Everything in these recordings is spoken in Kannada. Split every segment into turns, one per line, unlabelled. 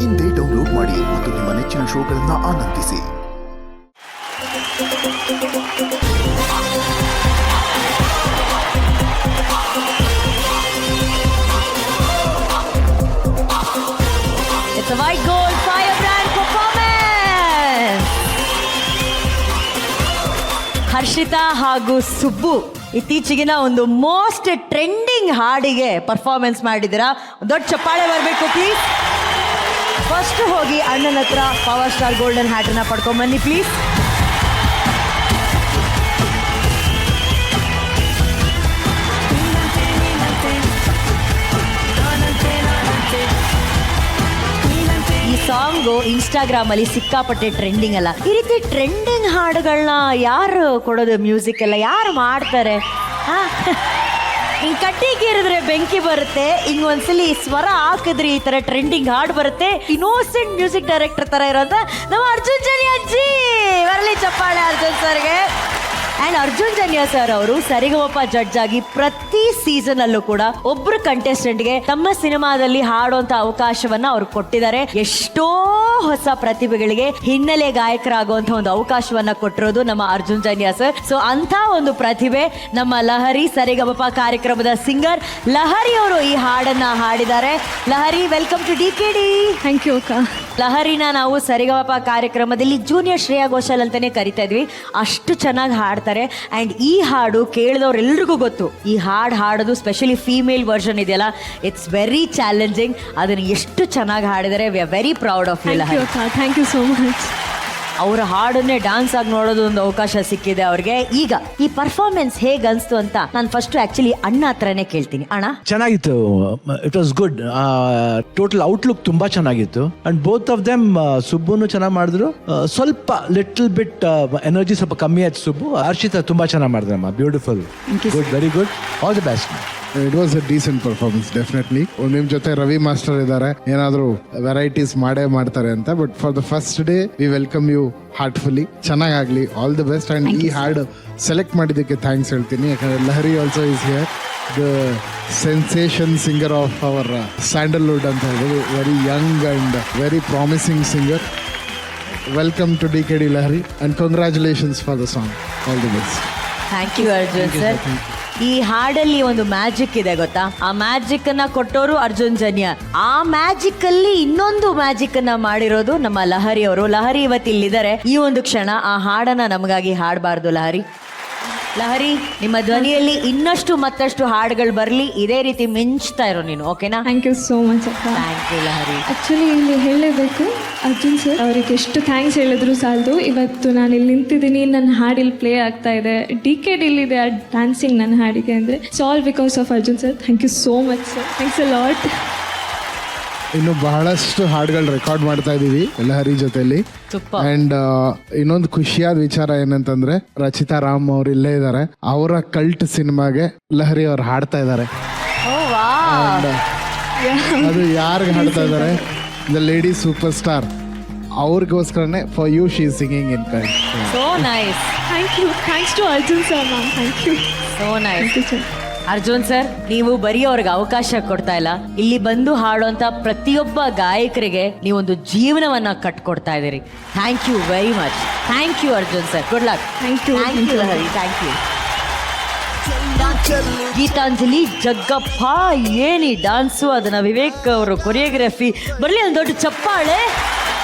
ಇಂದೇ ಡೌನ್ಲೋಡ್ ಮಾಡಿ ಮತ್ತು ನಿಮ್ಮ ನೆಚ್ಚಿನ ಶೋಗಳನ್ನು ಆನಂದಿಸಿ.
It's a white gold firebrand performance. Harshita ಹಾಗೂ ಸುಬ್ಬು ಇತ್ತೀಚೆಗಿನ ಒಂದು ಮೋಸ್ಟ್ ಟ್ರೆಂಡಿಂಗ್ ಹಾಡಿಗೆ ಪರ್ಫಾರ್ಮೆನ್ಸ್ ಮಾಡಿದ್ದೀರಾ. ದೊಡ್ಡ ಚಪ್ಪಾಳೆ ಬರಬೇಕು ಪ್ಲೀಸ್. ಫಸ್ಟ್ ಹೋಗಿ ಅಣ್ಣನ ಹತ್ರ ಪವರ್ ಸ್ಟಾರ್ ಗೋಲ್ಡನ್ ಹ್ಯಾಟನ್ನ ಪಡ್ಕೊಂಬನ್ನಿ ಪ್ಲೀಸ್. ಈ ಸಾಂಗು ಇನ್ಸ್ಟಾಗ್ರಾಮ್ ಅಲ್ಲಿ ಸಿಕ್ಕಾಪಟ್ಟೆ ಟ್ರೆಂಡಿಂಗ್ ಅಲ್ಲ. ಈ ರೀತಿ ಟ್ರೆಂಡಿಂಗ್ ಹಾಡುಗಳನ್ನ ಯಾರು ಕೊಡೋದು? ಮ್ಯೂಸಿಕ್ ಎಲ್ಲ ಯಾರು ಮಾಡ್ತಾರೆ? ಹಿಂಗ್ ಕಟ್ಟಿಗೇರಿದ್ರೆ ಬೆಂಕಿ ಬರುತ್ತೆ, ಹಿಂಗ್ ಒಂದ್ಸಲಿ ಸ್ವರ ಹಾಕಿದ್ರಿ ಈ ತರ ಟ್ರೆಂಡಿಂಗ್ ಹಾಡು ಬರುತ್ತೆ. ಇನ್ನೋಸೆಂಟ್ ಮ್ಯೂಸಿಕ್ ಡೈರೆಕ್ಟರ್ ತರ ಇರೋಂತ ನಮ್ಮ ಅರ್ಜುನ್ ಜನ್ಯ ಅಜ್ಜಿ ಬರಲಿ ಚಪ್ಪಾಳೆ ಅರ್ಜುನ್ ಸರ್ಗೆ. ಅಂಡ್ ಅರ್ಜುನ್ ಜನ್ಯ ಸರ್ ಅವರು ಸರಿಗಮಪ ಜಡ್ಜ್ ಆಗಿ ಪ್ರತಿ ಸೀಸನ್ ಅಲ್ಲೂ ಕೂಡ ಒಬ್ರು ಕಂಟೆಸ್ಟೆಂಟ್ಗೆ ತಮ್ಮ ಸಿನಿಮಾದಲ್ಲಿ ಹಾಡುವಂತ ಅವಕಾಶವನ್ನ ಅವ್ರು ಕೊಟ್ಟಿದ್ದಾರೆ. ಎಷ್ಟೋ ಹೊಸ ಪ್ರತಿಭೆಗಳಿಗೆ ಹಿನ್ನೆಲೆ ಗಾಯಕರಾಗುವಂತ ಒಂದು ಅವಕಾಶವನ್ನ ಕೊಟ್ಟಿರೋದು ನಮ್ಮ ಅರ್ಜುನ್ ಜನ್ಯ ಸರ್. ಸೊ ಅಂತ ಒಂದು ಪ್ರತಿಭೆ ನಮ್ಮ ಲಹರಿ ಸರಿಗಮಪ ಕಾರ್ಯಕ್ರಮದ ಸಿಂಗರ್ ಲಹರಿ ಅವರು ಈ ಹಾಡನ್ನ ಹಾಡಿದ್ದಾರೆ. Lahari, welcome to DKD.
Thank you ಅಕ್ಕ.
ಲಹರಿನ ನಾವು ಸರಿಗಮಪ ಕಾರ್ಯಕ್ರಮದಲ್ಲಿ ಜೂನಿಯರ್ ಶ್ರೇಯಾ ಘೋಷಾಲ್ ಅಂತಾನೆ ಕರಿತಾ ಇದ್ವಿ. ಅಷ್ಟು ಚೆನ್ನಾಗಿ ಹಾಡ್ತಾರೆ. ಅಂಡ್ ಈ ಹಾಡು ಕೇಳಿದವ್ರೆಲ್ರಿಗೂ ಗೊತ್ತು. ಈ ಹಾಡು ಹಾಡೋದು ಸ್ಪೆಷಲಿ ಫೀಮೇಲ್ ವರ್ಷನ್ ಇದೆಯಲ್ಲ, ಇಟ್ಸ್ ವೆರಿ ಚಾಲೆಂಜಿಂಗ್. ಅದನ್ನು ಎಷ್ಟು ಚೆನ್ನಾಗಿ ಹಾಡಿದರೆ we are very proud of you Lahari.
Thank you so much.
ಅವರ ಹಾಡನ್ನೇ ಡ್ಯಾನ್ಸ್ ಆಗಿ ನೋಡೋದು ಒಂದು ಅವಕಾಶ ಸಿಕ್ಕಿದೆ ಅವ್ರಿಗೆ. ಈಗ ಈ ಪರ್ಫಾರ್ಮೆನ್ಸ್ ಹೇಗೆ ಅನ್ಸ್ತು ಅಂತ ನಾನು ಫಸ್ಟ್ ಆಕ್ಚುಲಿ ಅಣ್ಣ ಹತ್ರನೇ ಕೇಳ್ತೀನಿ. ಅಣ್ಣ,
ಚೆನ್ನಾಗಿತ್ತು. It was good. Total outlook ತುಂಬಾ ಚೆನ್ನಾಗಿತ್ತು. ಅಂಡ್ ಬೋತ್ ಆಫ್ ದೆಮ್, ಸುಬ್ಬುನು ಚೆನ್ನಾಗಿ ಮಾಡಿದ್ರು. ಸ್ವಲ್ಪ ಲಿಟಲ್ ಬಿಟ್ ಎನರ್ಜಿ ಸ್ವಲ್ಪ ಕಮ್ಮಿ ಆಯ್ತು ಸುಬ್ಬು. ಹರ್ಷಿತಾ ತುಂಬಾ ಚೆನ್ನಾಗಿ ಮಾಡಿದ್ರಮ್ಮ. Beautiful, good, very good, all the best.
It was a decent performance definitely. ನಿಮ್ ಜೊತೆ ರವಿ ಮಾಸ್ಟರ್ ಇದ್ದಾರೆ, ಏನಾದ್ರು ವೆರೈಟೀಸ್ ಮಾಡೇ ಮಾಡ್ತಾರೆ ಅಂತ. But for the first day we welcome you heartfully. ಚೆನ್ನಾಗಾಗ್ಲಿ, ಆಲ್ ದಿ ಬೆಸ್ಟ್. ಅಂಡ್ ಈ ಹಾಡು ಸೆಲೆಕ್ಟ್ ಮಾಡಿದ್ದಕ್ಕೆ ಥ್ಯಾಂಕ್ಸ್ ಹೇಳ್ತೀನಿ, ಯಾಕಂದ್ರೆ Lahari also is here, the sensation singer of our Sandalwood ಅಂತ ಹೇಳಿ. Very young and very promising singer. Welcome to DKD Lahari and congratulations for the song. All the best.
Thank you Arjun sir. ಈ ಹಾಡಲ್ಲಿ ಒಂದು ಮ್ಯಾಜಿಕ್ ಇದೆ ಗೊತ್ತಾ? ಆ ಮ್ಯಾಜಿಕ್ ಅನ್ನ ಕೊಟ್ಟೋರು ಅರ್ಜುನ್ ಜನ್ಯ. ಆ ಮ್ಯಾಜಿಕ್ ಅಲ್ಲಿ ಇನ್ನೊಂದು ಮ್ಯಾಜಿಕ್ ಅನ್ನ ಮಾಡಿರೋದು ನಮ್ಮ ಲಹರಿ ಅವರು. ಲಹರಿ ಇವತ್ತಿಲ್ಲಿದ್ದಾರೆ. ಈ ಒಂದು ಕ್ಷಣ ಆ ಹಾಡನ್ನ ನಮಗಾಗಿ ಹಾಡಬಾರ್ದು ಲಹರಿ? ಲಹರಿ, ನಿಮ್ಮ ಧ್ವನಿಯಲ್ಲಿ ಇನ್ನಷ್ಟು ಮತ್ತಷ್ಟು ಹಾಡುಗಳು ಬರಲಿ. ಇದೇ ರೀತಿ ಮಿಂಚ್ತಾ ಇರೋ ನೀನು, ಓಕೆನಾ?
ಥ್ಯಾಂಕ್ ಯು ಸೋ ಮಚ್ ಅಕ್ಕ.
Thank you Lahari.
ಆ್ಯಕ್ಚುಲಿ ಇಲ್ಲಿ ಹೇಳಲೇಬೇಕು, ಅರ್ಜುನ್ ಸರ್ ಅವರಿಗೆ ಎಷ್ಟು ಥ್ಯಾಂಕ್ಸ್ ಹೇಳಿದ್ರು ಸಾಲದು. ಇವತ್ತು ನಾನು ಇಲ್ಲಿ ನಿಂತಿದ್ದೀನಿ, ನನ್ನ ಹಾಡಿಲ್ಲಿ ಪ್ಲೇ ಆಗ್ತಾ ಇದೆ. DKD ಇಲ್ಲಿದೆ ಆ ಡ್ಯಾನ್ಸಿಂಗ್ ನನ್ನ ಹಾಡಿಗೆ ಅಂದರೆ it's all because of Arjun sir. Thank you so much sir. Thanks a lot.
ಇನ್ನು ಬಹಳಷ್ಟು ಹಾಡುಗಳು ರೆಕಾರ್ಡ್ ಮಾಡ್ತಾ ಇದೀವಿ ಲಹರಿ ಜೊತೆಲಿ. ಅಂಡ್ ಇನ್ನೊಂದು ಖುಷಿಯಾದ ವಿಚಾರ ಏನಂತಂದ್ರೆ, ರಚಿತಾ ರಾಮ್ ಅವ್ರು ಇಲ್ಲೇ ಇದ್ದಾರೆ. ಅವರ ಕಲ್ಟ್ ಸಿನಿಮಾಗೆ ಲಹರಿ ಅವ್ರು ಹಾಡ್ತಾ ಇದ್ದಾರೆ. ಅದು ಯಾರಿಗೆ ಹಾಡ್ತಾ ಇದ್ದಾರೆ? The lady super star. ಅವ್ರಿಗೋಸ್ಕರನೇ for you she is singing in cult.
So nice.
Thank you. Thanks to Arjun sir ma'am. Thank you.
So nice.
Thank you sir.
Arjun sir, ನೀವು ಬರೀ ಅವ್ರಿಗೆ ಅವಕಾಶ ಕೊಡ್ತಾ ಇಲ್ಲ, ಇಲ್ಲಿ ಬಂದು ಹಾಡುವಂತ ಪ್ರತಿಯೊಬ್ಬ ಗಾಯಕರಿಗೆ ನೀವೊಂದು ಜೀವನವನ್ನ ಕಟ್ಕೊಡ್ತಾ ಇದ್ದೀರಿ. Thank you very much. Thank you Arjun sir. Good luck.
Thank you.
Thank you Lahari. Thank you. Geetanjali, Jaggappa, any dance, ಅದನ್ನ ವಿವೇಕ್ ಅವರು ಕೊರಿಯೋಗ್ರಫಿ. ಬರಲಿ ಒಂದು ದೊಡ್ಡ ಚಪ್ಪಾಳೆ.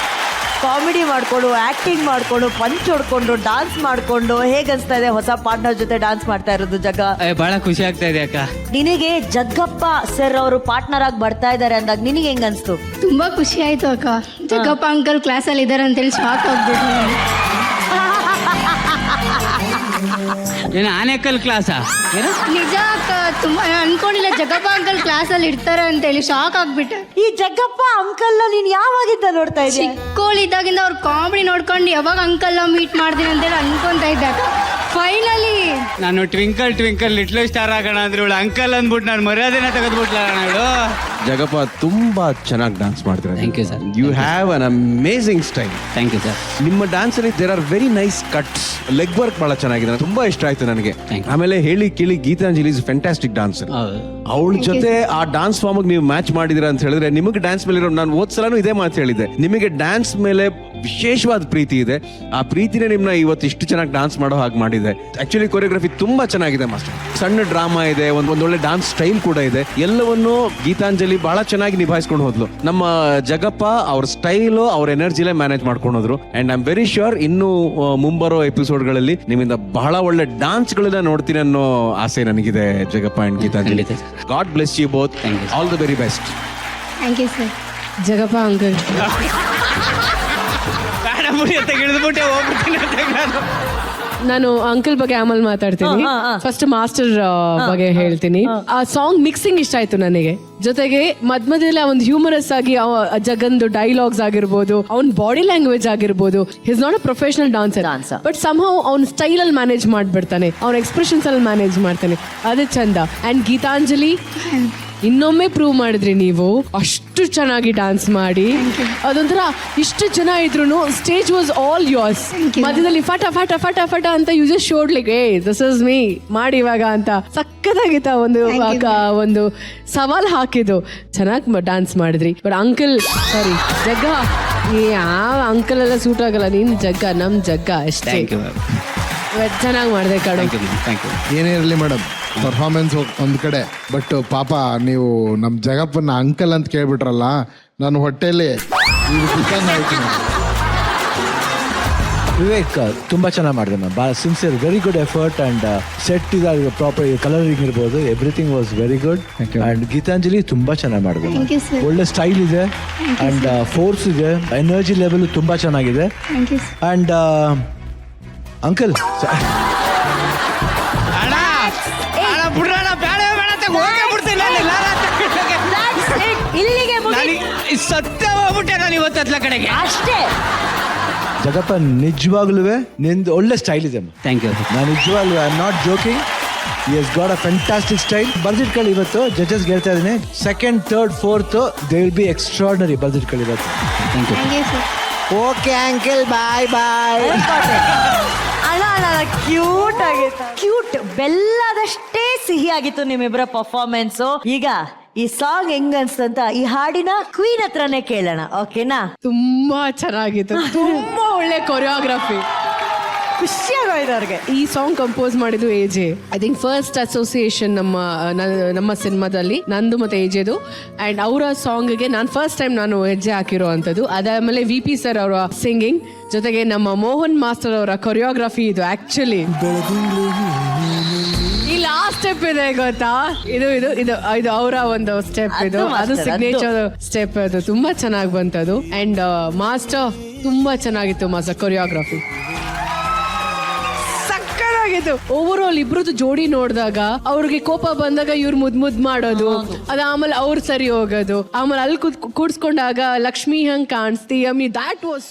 ಕಾಮಿಡಿ ಮಾಡಿಕೊಂಡು, ಆ್ಯಕ್ಟಿಂಗ್ ಮಾಡಿಕೊಂಡು, ಪಂಚ್ ಹೊಡ್ಕೊಂಡು, ಡಾನ್ಸ್ ಮಾಡಿಕೊಂಡು ಹೇಗೆ ಅನಿಸ್ತಾ ಇದೆ ಹೊಸ ಪಾರ್ಟ್ನರ್ ಜೊತೆ ಡಾನ್ಸ್ ಮಾಡ್ತಾ ಇರೋದು? ಜಗ್ಗ,
ಬಹಳ ಖುಷಿ ಆಗ್ತಾ ಇದೆ ಅಕ್ಕ.
ನಿನಗೆ ಜಗ್ಗಪ್ಪ ಸರ್ ಅವರು ಪಾರ್ಟ್ನರ್ ಆಗಿ ಬರ್ತಾ ಇದ್ದಾರೆ ಅಂದಾಗ ನಿನಗೆ ಹೆಂಗ್ ಅನ್ಸ್ತು?
ತುಂಬಾ ಖುಷಿ ಆಯ್ತು ಅಕ್ಕ. ಜಗ್ಗಪ್ಪ ಅಂಕಲ್ ಕ್ಲಾಸಲ್ಲಿ ಇದ್ದಾರೆ ಅಂತೇಳಿ ಶಾಕ್ ಆಗ್ಬಿಟ್ಟು.
ಏನು ಆನೆಕಲ್ ಕ್ಲಾಸಾ?
ನಿಜ ಅಕ್ಕ, ತುಂಬಾ ಅನ್ಕೊಂಡಿಲ್ಲ ಜಗ್ಗಪ್ಪ ಅಂಕಲ್ ಕ್ಲಾಸಲ್ಲಿ ಇರ್ತಾರೆ ಅಂತೇಳಿ ಶಾಕ್ ಆಗ್ಬಿಟ್ಟೆ.
ಈ ಜಗ್ಗಪ್ಪ ಅಂಕಲ್ನ ನೀನ್ ಯಾವಾಗಿಂದ ನೋಡ್ತಾ ಇದ್ದೆ?
ಚಿಕ್ಕೋಳಿದ್ದಾಗಿಂದ ಅವ್ರ ಕಾಮಿಡಿ ನೋಡ್ಕೊಂಡು ಯಾವಾಗ ಅಂಕಲ್ನ ಮೀಟ್ ಮಾಡ್ತೀನಿ ಅಂತೇಳಿ ಅನ್ಕೊಂತ ಇದ್ದೆ ಅಕ್ಕ. ಫೈನಲಿ
ನಾನು ಟ್ವಿಂಕಲ್ ಟ್ವಿಂಕಲ್ ಲಿಟ್ಲ್ ಸ್ಟಾರ್ ಆಗೋಣ ಅಂದ್ರೆ ಇವಳು ಅಂಕಲ್ ಅಂದ್ಬಿಟ್ಟು ನಾನು ಮರ್ಯಾದೆನ ತೆಗೆದ್ಬಿಟ್ಲ ಇವಳು.
ಜಗಪ್ಪ ತುಂಬಾ ಚೆನ್ನಾಗಿ ಡಾನ್ಸ್ ಮಾಡ್ತೀರಾ.
Thank you, sir.
You have an amazing style.
Thank you sir.
ನಿಮ್ಮ ಡಾನ್ಸ್ ಅಲ್ಲಿ there are very nice cuts, leg work ಬಹಳ ಚೆನ್ನಾಗಿದೆ, ತುಂಬಾ ಇಷ್ಟ ಆಯ್ತು ನನಗೆ.
Thank you.
ಆಮೇಲೆ ಹೇಳಿ ಕೇಳಿ ಗೀತಾಂಜಲಿ ಇಸ್ ಫ್ಯಾಂಟಾಸ್ಟಿಕ್ ಡಾನ್ಸರ್.
ಹೌದು.
ಅವಳ ಜೊತೆ ಆ ಡಾನ್ಸ್ ಫಾರ್ಮ್ ನೀವು ಮ್ಯಾಚ್ ಮಾಡಿದಿರ ಅಂತ ಹೇಳಿದ್ರೆ ನಿಮಗೆ ಡ್ಯಾನ್ಸ್ ಮೇಲೆ ಇರೋ, ನಾನು ಓದ್ಸಲೂ ಇದೇ ಮಾತು ಹೇಳಿದ್ದೆ, ನಿಮಗೆ ಡ್ಯಾನ್ಸ್ ಮೇಲೆ ವಿಶೇಷವಾದ ಪ್ರೀತಿ ಇದೆ. ಆ ಪ್ರೀತಿನೇ ನಿಮ್ನ ಇವತ್ತು ಇಷ್ಟು ಚೆನ್ನಾಗಿ ಡಾನ್ಸ್ ಮಾಡೋ ಹಾಗೆ ಮಾಡಿದೆ. ಆಕ್ಚುಲಿ ಕೊರಿಯೋಗ್ರಫಿ ತುಂಬಾ ಚೆನ್ನಾಗಿದೆ ಮಾಸ್ಟರ್. ಸಣ್ಣ ಡ್ರಾಮಾ ಇದೆ, ಒಂದೊಳ್ಳೆ ಡಾನ್ಸ್ ಸ್ಟೈಲ್ ಕೂಡ ಇದೆ. ಎಲ್ಲವನ್ನು ಗೀತಾಂಜಲಿ ಬಹಳ ಚೆನ್ನಾಗಿ ನಿಭಾಯಿಸ್ಕೊಂಡು ಹೋದ್ಲು. ನಮ್ಮ ಜಗಪ್ಪ ಅವ್ರ ಸ್ಟೈಲು ಅವ್ರ ಎನರ್ಜಿಲೇ ಮ್ಯಾನೇಜ್ ಮಾಡ್ಕೊಂಡು ಹೋದ್ರು. And I am very sure ಇನ್ನು ಮುಂಬರೋ ಎಪಿಸೋಡ್ಗಳಲ್ಲಿ ನಿಮ್ಮಿಂದ ಬಹಳ ಒಳ್ಳೆ ಡಾನ್ಸ್ ಗಳನ್ನ ನೋಡ್ತೀನಿ ಅನ್ನೋ ಆಸೆ ನನಗಿದೆ Jagappa and Geetanjali. God bless you both. All the very best.
Thank you sir.
Jagappa uncle,
ಬೇಡ ಮುಡಿ ಅಂತ ಹಿಡಿದ್ಬಿಟ್ಟೆ ಹೋಗ್ಬಿಡ್ತೀನಿ ಅಂತ ನಾನು.
ನಾನು ಅಂಕಲ್ ಬಗ್ಗೆ ಆಮೇಲೆ ಮಾತಾಡ್ತೀನಿ. ಫಸ್ಟ್ ಮಾಸ್ಟರ್ ಬಗ್ಗೆ ಹೇಳ್ತೀನಿ. ಆ ಸಾಂಗ್ ಮಿಕ್ಸಿಂಗ್ ಇಷ್ಟ ಆಯ್ತು ನನಗೆ. ಜೊತೆಗೆ ಮಧ್ಯದಲ್ಲಿ ಒಂದು ಹ್ಯೂಮರಸ್ ಆಗಿ ಜಗಂದು ಡೈಲಾಗ್ಸ್ ಆಗಿರ್ಬೋದು, ಅವ್ನ ಬಾಡಿ ಲ್ಯಾಂಗ್ವೇಜ್ ಆಗಿರ್ಬೋದು. His not a professional dancer, but somehow ಅವ್ನ ಸ್ಟೈಲ್ ಅಲ್ಲಿ ಮ್ಯಾನೇಜ್ ಮಾಡ್ಬಿಡ್ತಾನೆ, ಅವ್ನ ಎಕ್ಸ್ಪ್ರೆಷನ್ಸ್ ಅಲ್ಲಿ ಮ್ಯಾನೇಜ್ ಮಾಡ್ತಾನೆ, ಅದು ಚಂದ. ಅಂಡ್ ಗೀತಾಂಜಲಿ ಇನ್ನೊಮ್ಮೆ ಪ್ರೂವ್ ಮಾಡಿದ್ರಿ ನೀವು, ಅಷ್ಟು ಚೆನ್ನಾಗಿ ಡಾನ್ಸ್ ಮಾಡಿ. ಅದೊಂಥರ ಇಷ್ಟು ಜನ ಇದ್ರು ಸ್ಟೇಜ್ ವಾಸ್ ಆಲ್ ಯೋರ್ಸ್. ಮಧ್ಯದಲ್ಲಿ ಫಟ ಫಟ ಫಟ ಫಟ ಅಂತ ಯೂಸ್ ಶೋಡ್ ಲೈಕ್ ಏ ದಿಸ್ ಇಸ್ ಮೀ ಮಾಡಿ ಇವಾಗ ಅಂತ ಸಕ್ಕತ್ತಾಗಿತ್ತ. ಒಂದು ಸವಾಲ್ ಹಾಕಿದ್ದು ಚೆನ್ನಾಗಿ ಡಾನ್ಸ್ ಮಾಡಿದ್ರಿ. ಬಟ್ ಅಂಕಲ್ ಸಾರಿ ಜಗ್ಗ, ಯಾವ ಅಂಕಲ್ ಎಲ್ಲ ಸೂಟ್ ಆಗಲ್ಲ, ನೀನ್ ಜಗ್ಗ ನಮ್ ಜಗ್ಗ ಅಷ್ಟೇ.
Thank you ma'am.
ಚೆನ್ನಾಗಿ ಮಾಡಿದೆ ಕಡೆ.
Thank you.
ಏನೇ ಇರಲಿ ಮೇಡಮ್, ಪರ್ಫಾರ್ಮೆನ್ಸ್ ಒಂದ್ ಕಡೆ, ಬಟ್ ಪಾಪ ನೀವು ನಮ್ಮ ಜಗಪ್ಪನ ಅಂಕಲ್ ಅಂತ ಕೇಳ್ಬಿಟ್ರಲ್ಲ, ನನ್ನ ಹೊಟ್ಟೆಯಲ್ಲಿ
ವಿವೇಕ್ ತುಂಬಾ ಚೆನ್ನಾಗಿ ಮಾಡಿದೆ ಮ್ಯಾಮ್. ಭಾಳ sincere, very good effort. And set ಇದಾಗ ಪ್ರಾಪರ್ ಕಲರಿಂಗ್ ಇರ್ಬೋದು, everything was very good. And Geetanjali ತುಂಬಾ ಚೆನ್ನಾಗಿ ಮಾಡಿದೆ.
Thank you, sir.
ಒಳ್ಳೆ ಸ್ಟೈಲ್ ಇದೆ ಅಂಡ್ ಫೋರ್ಸ್ ಇದೆ, ಎನರ್ಜಿ ಲೆವೆಲ್ ತುಂಬಾ ಚೆನ್ನಾಗಿದೆ.
Thank you sir.
And uncle
ಅಣ್ಣ ಅಣ್ಣ ಬಿಡ್ರಣ, ಬೇಡ ಬೇಡ ಅಂತ ಹೋಗೇ ಬಿಡ್ತೀನಿ ನಾನು.
That's it. ಇಲ್ಲಿಗೆ ಮುಗಿ
ಸತ್ಯ ಹೋಗ್ಬಿಟ್ಟೆ ನಾನು ಇವತ್ತು ಅತ್ಲ ಕಡೆಗೆ.
ಅಷ್ಟೇ.
ಜಗಪ್ಪ ನಿಜವಾಗ್ಲೂ ನಿಂದು ಒಳ್ಳೆ ಸ್ಟೈಲ್ ಇದೆ.
Thank you.
ನಾನು ನಿಜವಾಗ್ಲೂ I am not joking, he has got a fantastic style. ಬರ್ದಿಟ್ಕೊಳ್ಳಿ, ಇವತ್ತು ಜಡ್ಜಸ್ ಹೇಳ್ತಾ ಇದ್ದೀನಿ, second third fourth they will be extraordinary. ಬರ್ದಿಟ್ಕೊಳ್ಳಿ ಇವತ್ತು.
Thank you.
Thank you sir.
Okay uncle, bye bye.
ಅಲ್ಲ ಕ್ಯೂಟ್ ಆಗಿತ್ತು, ಕ್ಯೂಟ್ ಬೆಲ್ಲದಷ್ಟೇ ಸಿಹಿ ಆಗಿತ್ತು ನಿಮ್ಮಿಬ್ಬರ ಪರ್ಫಾರ್ಮೆನ್ಸ್. ಈಗ ಈ ಸಾಂಗ್ ಹೆಂಗ್ ಅನ್ಸ್ತಂತ ಈ ಹಾಡಿನ ಕ್ವೀನ್ ಹತ್ರನೇ ಕೇಳೋಣ, ಓಕೆನಾ?
ತುಂಬಾ ಚೆನ್ನಾಗಿತ್ತು, ತುಂಬಾ ಒಳ್ಳೆ ಕೊರಿಯೋಗ್ರಫಿ,
ಖುಷಿಯಾಗೋಯ್ತು ಅವ್ರಿಗೆ.
ಈ ಸಾಂಗ್ ಕಂಪೋಸ್ ಮಾಡಿದ್ದು AJ. I think first association ನಮ್ಮ ಸಿನಿಮಾದಲ್ಲಿ ನಂದು ಮತ್ತೆ ಎಜೆದು. ಅಂಡ್ ಅವರ ಸಾಂಗ್ಗೆ ನಾನು ಫಸ್ಟ್ ಟೈಮ್ ನಾನು ಹೆಜ್ಜೆ ಹಾಕಿರೋ ಅಂಥದ್ದು. ಅದಾದ್ಮೇಲೆ ವಿ ಪಿ ಸರ್ ಅವರ ಸಿಂಗಿಂಗ್, ಜೊತೆಗೆ ನಮ್ಮ ಮೋಹನ್ ಮಾಸ್ಟರ್ ಅವರ ಕೊರಿಯೋಗ್ರಫಿ. ಇದು ಆಕ್ಚುಲಿ ಈ ಲಾಸ್ಟ್ ಸ್ಟೆಪ್ ಇದೆ ಗೊತ್ತಾ, ಇದು ಇದು ಇದು ಇದು ಅವರ ಒಂದು ಸ್ಟೆಪ್, ಇದು ಅದು ಸಿಗ್ನೇಚರ್ ಸ್ಟೆಪ್. ಅದು ತುಂಬಾ ಚೆನ್ನಾಗಿ ಬಂತದು. ಅಂಡ್ ಮಾಸ್ಟರ್ ತುಂಬಾ ಚೆನ್ನಾಗಿತ್ತು, ಮಾಸ್ಟರ್ ಕೊರಿಯೋಗ್ರಫಿ ಸಕ್ಕತ್ತಾಗಿತ್ತು. ಓವರ್ ಆಲ್ ಇಬ್ರದ್ದು ಜೋಡಿ ನೋಡಿದಾಗ ಅವ್ರಿಗೆ ಕೋಪ ಬಂದಾಗ ಇವ್ರು ಮುದ್ ಮಾಡೋದು, ಅದ ಆಮೇಲೆ ಅವ್ರು ಸರಿ ಹೋಗೋದು, ಆಮೇಲೆ ಅಲ್ಲಿ ಕೂಡ್ಸ್ಕೊಂಡಾಗ ಲಕ್ಷ್ಮಿ ಹಂಗ್ ಕಾಣಿಸ್ತಿ. I mean that was